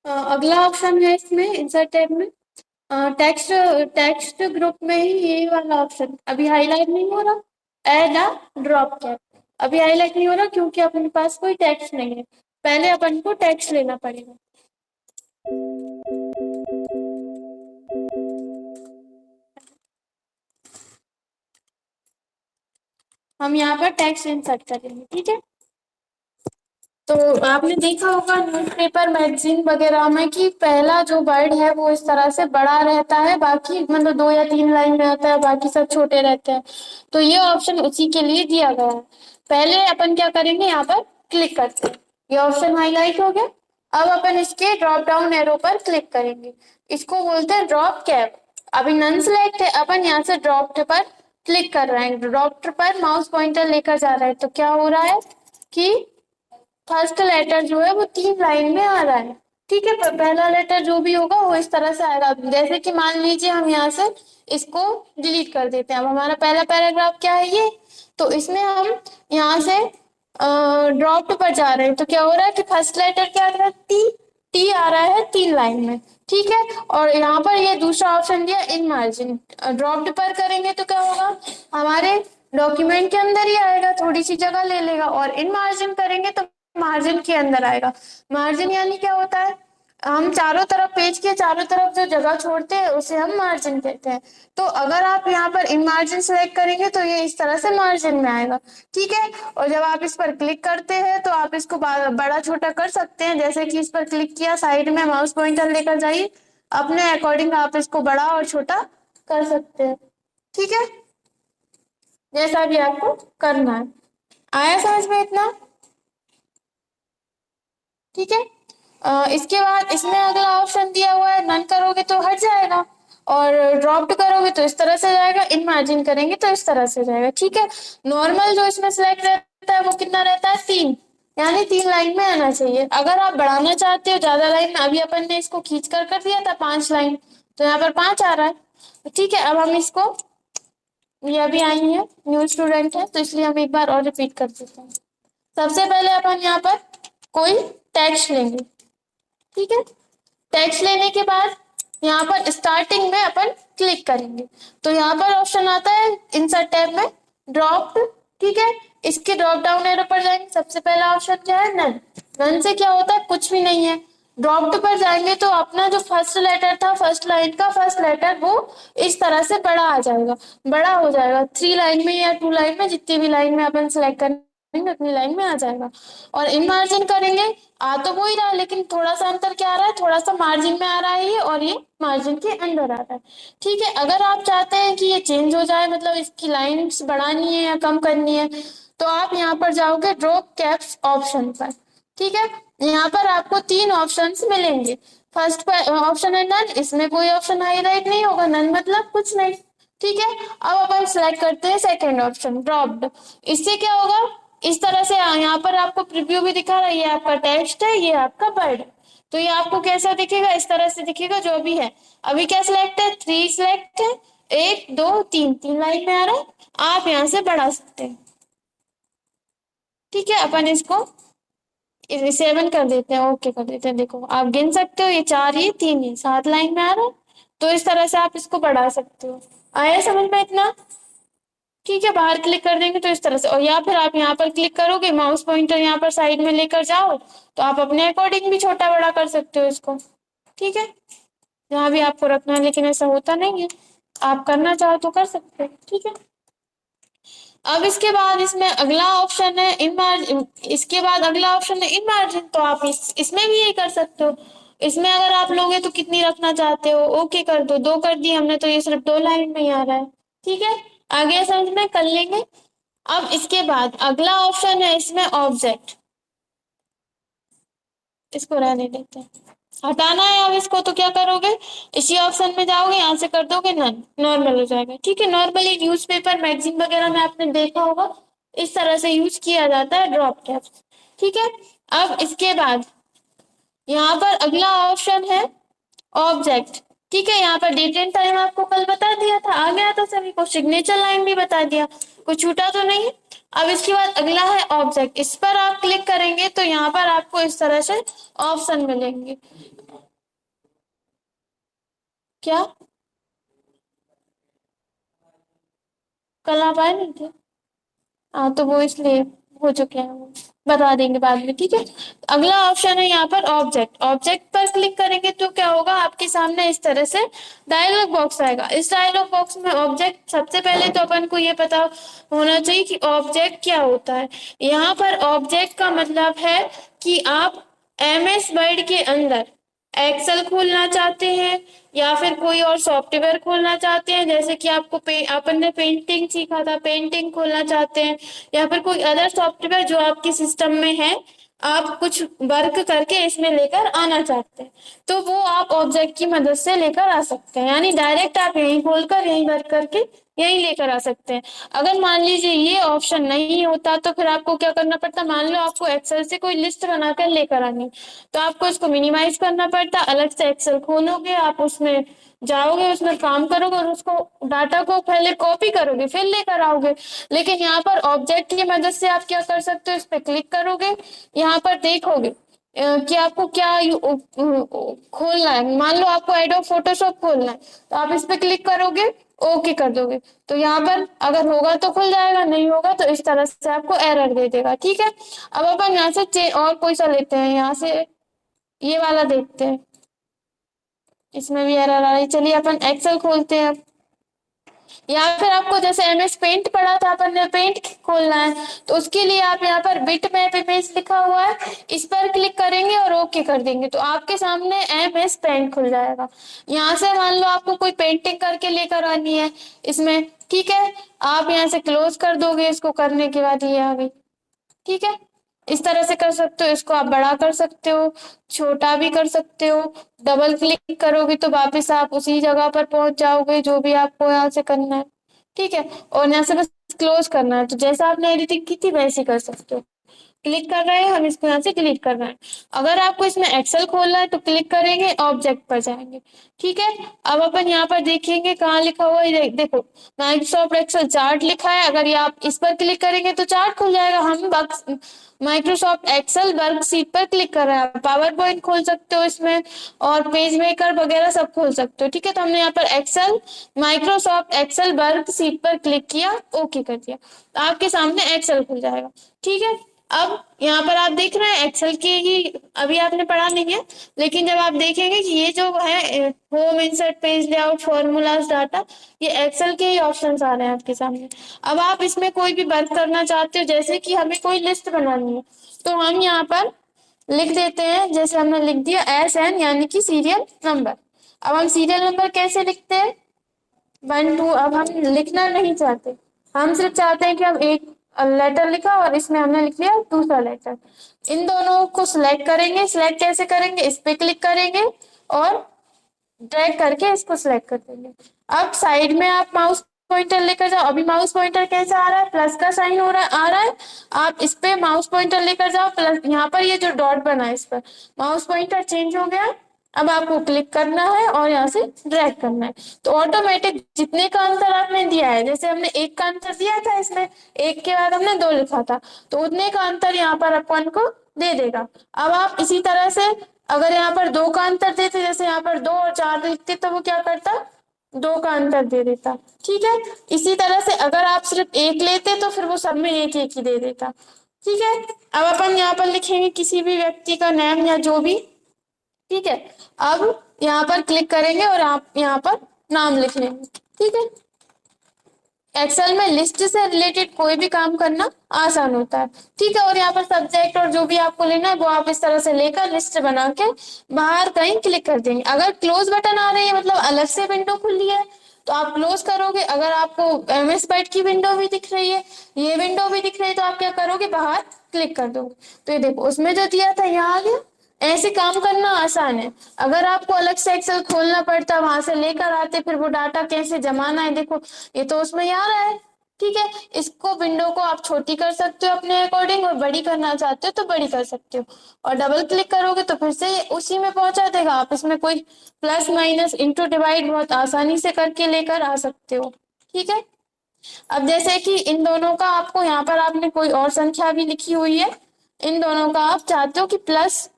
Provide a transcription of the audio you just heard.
अगला ऑप्शन है इसमें इंसर्ट टैब में, टेक्स्ट टेक्स्ट ग्रुप में ही ये वाला ऑप्शन अभी हाईलाइट नहीं हो रहा, ऐड अ ड्रॉप कैप। अभी हाईलाइट नहीं हो रहा क्योंकि अपने पास कोई टेक्स्ट नहीं है, पहले अपन को टेक्स्ट लेना पड़ेगा। हम यहाँ पर टेक्स्ट इंसर्ट करेंगे, ठीक है। तो आपने देखा होगा न्यूज़पेपर मैगजीन वगैरह में कि पहला जो वर्ड है वो इस तरह से बड़ा रहता है, बाकी मतलब 2 या 3 लाइन में आता है, बाकी सब छोटे रहते हैं। तो ये ऑप्शन उसी के लिए दिया गया है। पहले अपन क्या करेंगे, यहाँ पर क्लिक करते हैं, ये ऑप्शन हाईलाइट हो गया। अब अपन इसके ड्रॉप डाउन एरो पर क्लिक करेंगे, इसको बोलते हैं ड्रॉप कैप। अभी नन सेलेक्ट है, अपन यहाँ से ड्रॉप पर क्लिक कर रहे हैं, ड्रॉप पर माउस पॉइंटर लेकर जा रहा है, तो क्या हो रहा है कि फर्स्ट लेटर जो है वो 3 लाइन में आ रहा है, ठीक है। पहला लेटर जो भी होगा वो इस तरह से आएगा। जैसे कि मान लीजिए हम यहाँ से इसको डिलीट कर देते हैं, अब हमारा पहला पैराग्राफ क्या है ये, तो इसमें हम यहाँ से ड्रॉप पर जा रहे हैं, तो क्या हो रहा है कि फर्स्ट लेटर क्या आ रहा है, टी। टी आ रहा है 3 लाइन में, ठीक है। और यहाँ पर ये दूसरा ऑप्शन दिया इन मार्जिन, ड्रॉप्ड पर करेंगे तो क्या होगा, हमारे डॉक्यूमेंट के अंदर ही आएगा, थोड़ी सी जगह ले लेगा। और इन मार्जिन करेंगे तो मार्जिन के अंदर आएगा। मार्जिन यानी क्या होता है, हम चारों तरफ, पेज के चारों तरफ जो जगह छोड़ते हैं उसे हम मार्जिन कहते हैं। तो अगर आप यहाँ पर इन मार्जिन सेलेक्ट करेंगे तो ये इस तरह से मार्जिन में आएगा, ठीक है। और जब आप इस पर क्लिक करते हैं तो आप इसको बड़ा छोटा कर सकते हैं, जैसे कि इस पर क्लिक किया, साइड में माउस पॉइंटर लेकर जाइए, अपने अकॉर्डिंग आप इसको बड़ा और छोटा कर सकते हैं, ठीक है, जैसा भी आपको करना है। आया समझ में इतना, ठीक है। इसके बाद इसमें अगला ऑप्शन दिया हुआ है, नन करोगे तो हट जाएगा, और ड्रॉप्ड करोगे तो इस तरह से जाएगा, इमेजिन करेंगे तो इस तरह से जाएगा, ठीक है। नॉर्मल जो इसमें सिलेक्ट रहता है वो कितना रहता है, 3, यानी 3 लाइन में आना चाहिए। अगर आप बढ़ाना चाहते हो ज्यादा लाइन में, अभी अपन ने इसको खींच कर दिया था 5 लाइन, तो यहाँ पर 5 आ रहा है, ठीक है। अब हम इसको, ये अभी आई है, न्यू स्टूडेंट है तो इसलिए हम एक बार और रिपीट कर देते हैं। सबसे पहले अपन यहाँ पर कोई टेक्स्ट लेंगे, ठीक है। टेक्स्ट लेने के बाद यहाँ पर स्टार्टिंग में अपन क्लिक करेंगे, तो यहाँ पर ऑप्शन आता है इंसर्ट टैब में ड्रॉप, ठीक है। इसके ड्रॉप डाउन एरो पर जाएंगे, सबसे पहला ऑप्शन क्या है, नन। नन से क्या होता है, कुछ भी नहीं है। ड्रॉप्ड पर जाएंगे तो अपना जो फर्स्ट लेटर था, फर्स्ट लाइन का फर्स्ट लेटर, वो इस तरह से बड़ा आ जाएगा, बड़ा हो जाएगा, 3 लाइन में या 2 लाइन में, जितनी भी लाइन में अपन सिलेक्ट करेंगे अपनी लाइन में आ जाएगा। और इन मार्जिन करेंगे, आ तो वो ही रहा, लेकिन थोड़ा सा अंतर क्या आ रहा है, थोड़ा सा मार्जिन में आ रहा है ये, और ये मार्जिन के अंदर आ रहा है, ठीक है। अगर आप चाहते हैं कि ये चेंज हो जाए, मतलब इसकी लाइंस बढ़ानी है या कम करनी है, तो आप यहाँ पर जाओगे ड्रॉप कैप्स ऑप्शन पर, ठीक है। यहाँ पर आपको 3 ऑप्शंस मिलेंगे। फर्स्ट ऑप्शन है नन, इसमें कोई ऑप्शन हाईलाइट नहीं होगा, नन मतलब कुछ नहीं, ठीक है। अब अपन सिलेक्ट करते हैं सेकंड ऑप्शन ड्रॉप्ड। इससे क्या होगा, इस तरह से यहाँ पर आपको प्रीव्यू भी दिखा रहा है, ये आपका टेक्स्ट है, ये आपका वर्ड है, तो ये आपको कैसा दिखेगा, इस तरह से दिखेगा जो भी है। अभी क्या सिलेक्ट है, 3 सिलेक्ट है, 1 2 3, 3 लाइन में आ रहा है, आप यहाँ से बढ़ा सकते हैं, ठीक है। अपन इसको 7 कर देते हैं, ओके कर देते हैं, देखो आप गिन सकते हो, ये 4, ये 3, ये 7 लाइन में आ रहा है, तो इस तरह से आप इसको बढ़ा सकते हो। आया समझ में इतना, ठीक है। बाहर क्लिक कर देंगे तो इस तरह से, और या फिर आप यहाँ पर क्लिक करोगे, माउस पॉइंटर यहाँ पर साइड में लेकर जाओ, तो आप अपने अकॉर्डिंग भी छोटा बड़ा कर सकते हो इसको, ठीक है, जहाँ भी आपको रखना है, लेकिन ऐसा होता नहीं है, आप करना चाहो तो कर सकते हो, ठीक है। अब इसके बाद इसमें अगला ऑप्शन है इन मार्जिन, इसके बाद अगला ऑप्शन है इन मार्जिन, तो आप इसमें भी यही कर सकते हो। इसमें अगर आप लोगे तो कितनी रखना चाहते हो, ओके कर दो, 2 कर दी हमने, तो ये सिर्फ 2 लाइन में ही आ रहा है, ठीक है। आगे समझ में कर लेंगे। अब इसके बाद अगला ऑप्शन है इसमें ऑब्जेक्ट, इसको रहने देते हैं, हटाना है अब इसको, तो क्या करोगे, इसी ऑप्शन में जाओगे, यहाँ से कर दोगे नन, नॉर्मल हो जाएगा, ठीक है। नॉर्मली न्यूज़पेपर मैगजीन वगैरह में आपने देखा होगा, इस तरह से यूज किया जाता है ड्रॉप कैप्स, ठीक है। अब इसके बाद यहाँ पर अगला ऑप्शन है ऑब्जेक्ट, ठीक है, यहाँ पर डेट एंड टाइम आपको कल बता दिया था, आ गया था सभी को, सिग्नेचर लाइन भी बता दिया, कुछ छूटा तो नहीं। अब इसके बाद अगला है ऑब्जेक्ट, इस पर आप क्लिक करेंगे तो यहाँ पर आपको इस तरह से ऑप्शन मिलेंगे। क्या कल आप आए नहीं थे? हाँ तो वो इसलिए हो चुके हैं, वो बता देंगे बाद में, ठीक है। अगला ऑप्शन है यहाँ पर ऑब्जेक्ट, ऑब्जेक्ट पर क्लिक करेंगे तो क्या होगा, आपके सामने इस तरह से डायलॉग बॉक्स आएगा। इस डायलॉग बॉक्स में ऑब्जेक्ट, सबसे पहले तो अपन को ये पता होना चाहिए कि ऑब्जेक्ट क्या होता है। यहाँ पर ऑब्जेक्ट का मतलब है कि आप MS वर्ड के अंदर एक्सेल खोलना चाहते हैं या फिर कोई और सॉफ्टवेयर खोलना चाहते हैं, जैसे कि आपको अपन ने पेंटिंग सीखा था, पेंटिंग खोलना चाहते हैं, या फिर कोई अदर सॉफ्टवेयर जो आपके सिस्टम में है, आप कुछ वर्क करके इसमें लेकर आना चाहते हैं, तो वो आप ऑब्जेक्ट की मदद से लेकर आ सकते हैं। यानी डायरेक्ट आप यहीं खोलकर यहीं वर्क करके यहीं लेकर आ सकते हैं। अगर मान लीजिए ये ऑप्शन नहीं होता तो फिर आपको क्या करना पड़ता, मान लो आपको एक्सेल से कोई लिस्ट बनाकर लेकर आनी है, तो आपको इसको मिनिमाइज करना पड़ता, अलग से एक्सेल खोलोगे, आप उसमें जाओगे, उसमें काम करोगे और उसको डाटा को पहले कॉपी करोगे फिर लेकर आओगे। लेकिन यहाँ पर ऑब्जेक्ट की मदद से आप क्या कर सकते हो, इस पे क्लिक करोगे, यहाँ पर देखोगे कि आपको क्या खोलना है। मान लो आपको एडोब फोटोशॉप खोलना है, तो आप इस पे क्लिक करोगे, ओके कर दोगे, तो यहाँ पर अगर होगा तो खुल जाएगा, नहीं होगा तो इस तरह से आपको एरर दे देगा, ठीक है। अब अपन यहाँ से और कोई सा लेते हैं, यहाँ से ये वाला देखते हैं, इसमें भी एरर आ रही। चलिए अपन एक्सेल खोलते हैं अब। या फिर आपको जैसे MS पेंट पढ़ा था अपन ने, पेंट खोलना है, तो उसके लिए आप यहाँ पर बिट मैप इमेज लिखा हुआ है, इस पर क्लिक करेंगे और ओके कर देंगे तो आपके सामने MS पेंट खुल जाएगा। यहाँ से मान लो आपको कोई पेंटिंग करके लेकर आनी है इसमें, ठीक है, आप यहाँ से क्लोज कर दोगे, इसको करने के बाद ये आ गई, ठीक है। इस तरह से कर सकते हो, इसको आप बड़ा कर सकते हो, छोटा भी कर सकते हो, डबल क्लिक करोगे तो वापस आप उसी जगह पर पहुंच जाओगे जो भी आपको यहाँ से करना है, ठीक है। और यहाँ से बस क्लोज करना है, तो जैसा आपने एडिटिंग की थी वैसे कर सकते हो। क्लिक कर रहे हैं हम, इसको यहाँ से डिलीट कर रहे हैं। अगर आपको इसमें एक्सेल खोलना है तो क्लिक करेंगे, ऑब्जेक्ट पर जाएंगे, ठीक है। अब अपन यहाँ पर देखेंगे कहाँ लिखा हुआ है, देखो माइक्रोसॉफ्ट एक्सेल चार्ट लिखा है, अगर ये आप इस पर क्लिक करेंगे तो चार्ट खुल जाएगा। हम माइक्रोसॉफ्ट एक्सेल वर्कशीट पर क्लिक कर रहे हैं, पावर पॉइंट खोल सकते हो इसमें, और पेज मेकर वगैरह सब खोल सकते हो, ठीक है। तो हमने यहाँ पर एक्सेल, माइक्रोसॉफ्ट एक्सेल वर्कशीट पर क्लिक किया, ओके कर दिया, तो आपके सामने एक्सेल खुल जाएगा, ठीक है। अब यहाँ पर आप देख रहे हैं एक्सेल के ही, अभी आपने पढ़ा नहीं है, लेकिन जब आप देखेंगे कि ये जो है home, insert, page layout, formulas, data, ये एक्सेल के ही ऑप्शंस आ रहे हैं आपके सामने। अब आप इसमें कोई भी वर्क करना चाहते हो, जैसे कि हमें कोई लिस्ट बनानी है, तो हम यहाँ पर लिख देते हैं, जैसे हमने लिख दिया SN यानी कि सीरियल नंबर। अब हम सीरियल नंबर कैसे लिखते हैं, 1 2, अब हम लिखना नहीं चाहते, हम सिर्फ चाहते हैं कि हम एक लेटर लिखा और इसमें हमने लिख लिया दूसरा लेटर। इन दोनों को सिलेक्ट करेंगे, सिलेक्ट कैसे करेंगे, इस पे क्लिक करेंगे और ड्रैग करके इसको सिलेक्ट कर देंगे। अब साइड में आप माउस पॉइंटर लेकर जाओ, अभी माउस पॉइंटर कैसे आ रहा है, प्लस का साइन हो रहा है, आ रहा है, आप इस पे माउस पॉइंटर लेकर जाओ, प्लस यहाँ पर ये जो डॉट बना है इस पर माउस पॉइंटर चेंज हो गया। अब आपको क्लिक करना है और यहाँ से ड्रैग करना है, तो ऑटोमेटिक जितने का अंतर आपने दिया है, जैसे हमने एक का अंतर दिया था इसमें, एक के बाद हमने 2 लिखा था, तो उतने का अंतर यहाँ पर अपन को दे देगा। अब आप इसी तरह से अगर यहाँ पर 2 का अंतर देते, जैसे यहाँ पर 2 और 4 लिखते, तो वो क्या करता, 2 का अंतर दे देता, ठीक है। इसी तरह से अगर आप सिर्फ 1 लेते तो फिर वो सब में 1 1 ही दे देता, ठीक है। अब अपन यहाँ पर लिखेंगे किसी भी व्यक्ति का नाम या जो भी, ठीक है। अब यहाँ पर क्लिक करेंगे और आप यहाँ पर नाम लिख लेंगे, ठीक है। एक्सेल में लिस्ट से रिलेटेड कोई भी काम करना आसान होता है, ठीक है। और यहाँ पर सब्जेक्ट और जो भी आपको लेना है वो आप इस तरह से लेकर लिस्ट बना के बाहर कहीं क्लिक कर देंगे। अगर क्लोज बटन आ रही है, मतलब अलग से विंडो खुली है, तो आप क्लोज करोगे। अगर आपको MS वर्ड की विंडो भी दिख रही है, ये विंडो भी दिख रही है, तो आप क्या करोगे, बाहर क्लिक कर दोगे, तो ये देखो उसमें जो दिया था यहाँ आ गया। ऐसे काम करना आसान है। अगर आपको अलग से एक्सेल खोलना पड़ता, वहां से लेकर आते, फिर वो डाटा कैसे जमाना है, देखो ये तो उसमें ही आ रहा है, ठीक है। इसको विंडो को आप छोटी कर सकते हो अपने अकॉर्डिंग, और बड़ी करना चाहते हो तो बड़ी कर सकते हो। और डबल क्लिक करोगे तो फिर से उसी में पहुंचा देगा। आप इसमें कोई प्लस माइनस इंटू डिवाइड बहुत आसानी से करके लेकर आ सकते हो। ठीक है। अब जैसे कि इन दोनों का आपको यहाँ पर आपने कोई और संख्या भी लिखी हुई है, इन दोनों का आप चाहते हो कि प्लस